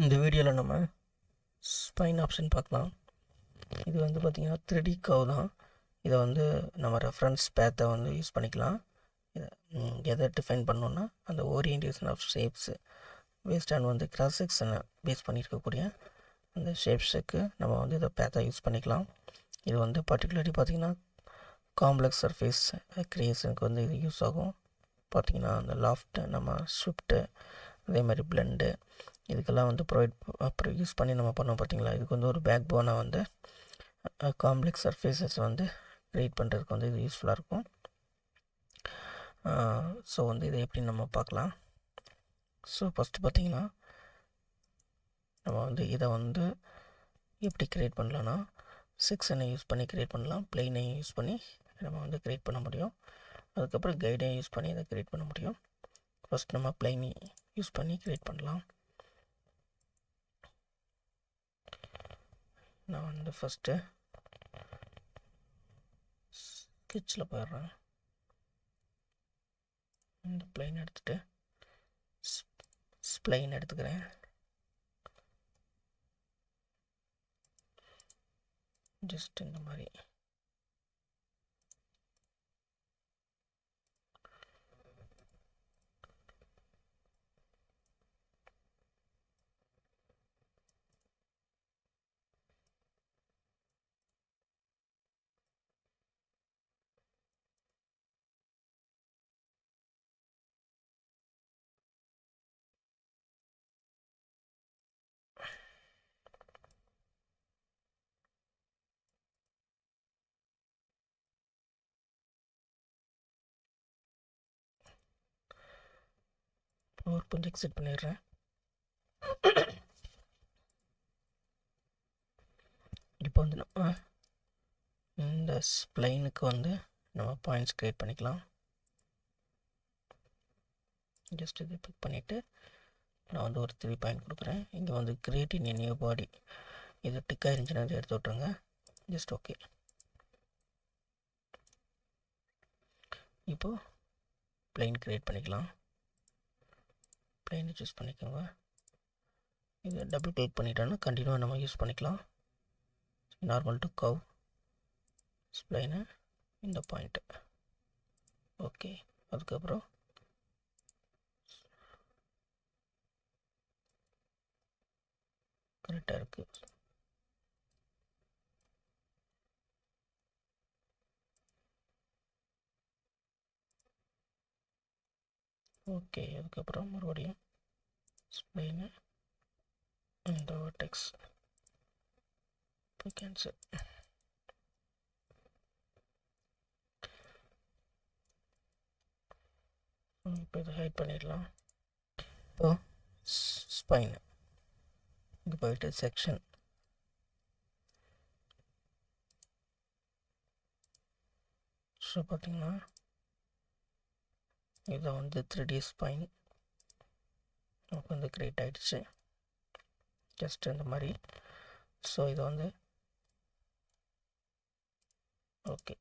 இந்த வீடியோவில் நம்ம ஸ்பைன் ஆப்ஷன் பார்க்கலாம். இது வந்து பார்த்திங்கன்னா 3D கர்வ் தான். இதை வந்து நம்ம ரெஃபரன்ஸ் பேத்தை வந்து யூஸ் பண்ணிக்கலாம். இதை எதை டிஃபைன் பண்ணோன்னா அந்த orientation of shapes based on வந்து கிராஸ் செக்ஷனை பேஸ் பண்ணியிருக்கக்கூடிய அந்த ஷேப்ஸுக்கு நம்ம வந்து இதை பேத்தை யூஸ் பண்ணிக்கலாம். இது வந்து பர்டிகுலர்லி பார்த்திங்கன்னா காம்ப்ளெக்ஸ் சர்ஃபேஸ் க்ரியேஷனுக்கு வந்து இது யூஸ் ஆகும். பார்த்திங்கன்னா அந்த லாஃப்ட்டு, நம்ம ஷிஃப்ட்டு, அதே மாதிரி பிளெண்டு, இதுக்கெல்லாம் வந்து ப்ரொவைட் யூஸ் பண்ணி நம்ம பண்ணோம். பார்த்திங்களா, இதுக்கு வந்து ஒரு பேக் போனாக வந்து காம்ப்ளெக்ஸ் சர்ஃபேஸஸ் வந்து க்ரியேட் பண்ணுறதுக்கு வந்து இது யூஸ்ஃபுல்லாக இருக்கும். ஸோ வந்து இதை எப்படி நம்ம பார்க்கலாம். ஸோ ஃபஸ்ட்டு பார்த்திங்கன்னா நம்ம வந்து இதை வந்து எப்படி க்ரியேட் பண்ணலான்னா செக்ஷனை யூஸ் பண்ணி க்ரியேட் பண்ணலாம், பிளெயினையும் யூஸ் பண்ணி நம்ம வந்து க்ரியேட் பண்ண முடியும். அதுக்கப்புறம் கைடையும் யூஸ் பண்ணி இதை க்ரியேட் பண்ண முடியும். ஃபஸ்ட் நம்ம பிளெயினை யூஸ் பண்ணி க்ரியேட் பண்ணலாம். நான் வந்து ஃபஸ்ட்டு ஸ்கெட்சில் போயிடுறேன். இந்த பிளெயின் எடுத்துகிட்டு ஸ்ப்ளைன் எடுத்துக்கிறேன். ஜஸ்ட் இந்த மாதிரி ஒரு கொஞ்சம் எக்ஸிட் பண்ணிடுறேன். இப்போ வந்து நம்ம இந்த ஸ்ப்ளைனுக்கு வந்து நம்ம பாயிண்ட்ஸ் க்ரியேட் பண்ணிக்கலாம். ஜஸ்ட் இது பிக் பண்ணிவிட்டு நான் வந்து ஒரு 3 பாயிண்ட் கொடுக்குறேன். இங்கே வந்து கிரியேட் இன் நியூ பாடி, இது டிக் ஆயிருந்துச்சுன்னா அதை எடுத்து விட்ருங்க. Just okay. இப்போது பிளெயின் க்ரியேட் பண்ணிக்கலாம். பிளெயினை சூஸ் பண்ணிக்கோங்க. இதை டபுள் கிளிக் பண்ணிட்டோன்னா கண்டினியூவாக நம்ம யூஸ் பண்ணிக்கலாம். நார்மல் டு கர்வ் ஸ்ப்ளைனு இந்த பாயிண்ட்டு ஓகே. அதுக்கப்புறம் கரெக்டாக இருக்குது. ஓகே. அதுக்கப்புறம் மறுபடியும் ஸ்ப்ளைனு இந்த வெர்டெக்ஸ் இப்போ கேன்சல். இப்போ இதை ஹைட் பண்ணிடலாம். இப்போ ஸ்பைன் இங்கே போயிட்டு செக்ஷன், ஸோ பார்த்திங்கன்னா இதை வந்து 3D ஸ்பைன் நமக்கு வந்து க்ரியேட் ஆகிடுச்சு. ஜஸ்ட் இந்த மாதிரி. ஸோ இதை வந்து ஓகே.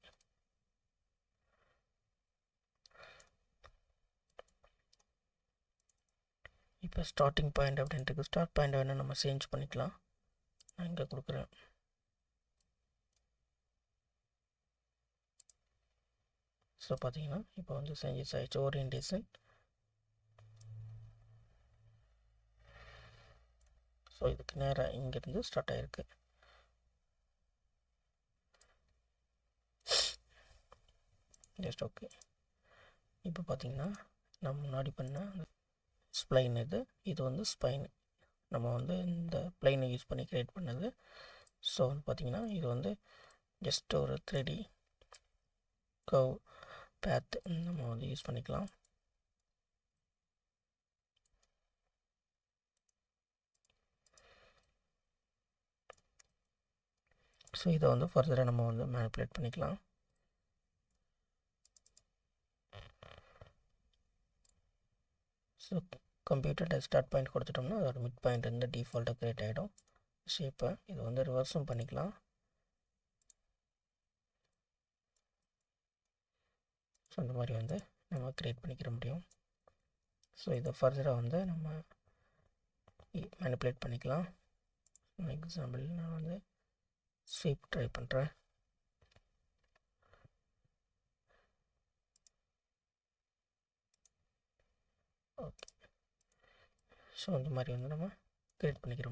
இப்போ ஸ்டார்டிங் பாயிண்ட் அப்படின்ட்டு ஸ்டார்ட் பாயிண்ட் வேணால் நம்ம சேஞ்ச் பண்ணிக்கலாம். நான் இங்கே கொடுக்குறேன். ஸோ பார்த்தீங்கன்னா இப்போ வந்து சேஞ்சஸ் ஆகிடுச்சு. ஓரியன்டேஷன். ஸோ இதுக்கு நேராக இங்கேருந்து ஸ்டார்ட் ஆகிருக்கு. Just okay. இப்போ பார்த்தீங்கன்னா நம்ம முன்னாடி பண்ண ஸ்ப்ளைன் இது வந்து ஸ்பைன் நம்ம வந்து இந்த பிளைனை யூஸ் பண்ணி க்ரியேட் பண்ணது. ஸோ வந்து பார்த்திங்கன்னா இது வந்து ஜஸ்ட் ஒரு 3D கர்வ் பேத் நம்ம வந்து யூஸ் பண்ணிக்கலாம். ஸோ இதை வந்து ஃபர்தராக நம்ம வந்து மேனிப்புலேட் பண்ணிக்கலாம். ஸோ கம்ப்யூட்டர்கிட்ட ஸ்டார்ட் பாயிண்ட் கொடுத்துட்டோம்னா அதோட மிட் பாயிண்ட் வந்து டிஃபால்ட்டாக க்ரியேட் ஆகிடும் ஷேப்பை. இது வந்து ரிவர்ஸும் பண்ணிக்கலாம். ஸோ அந்த மாதிரி வந்து நம்ம க்ரியேட் பண்ணிக்கிற முடியும். ஸோ இதை ஃபர்தராக வந்து நம்ம மேனிப்புலேட் பண்ணிக்கலாம். எக்ஸாம்பிள் நான் வந்து ஸ்வீப் ட்ரை பண்ணுறேன். ஓகே, ஸோ இந்த மாதிரி வந்து நம்ம க்ரியேட் பண்ணிக்கிறோம்.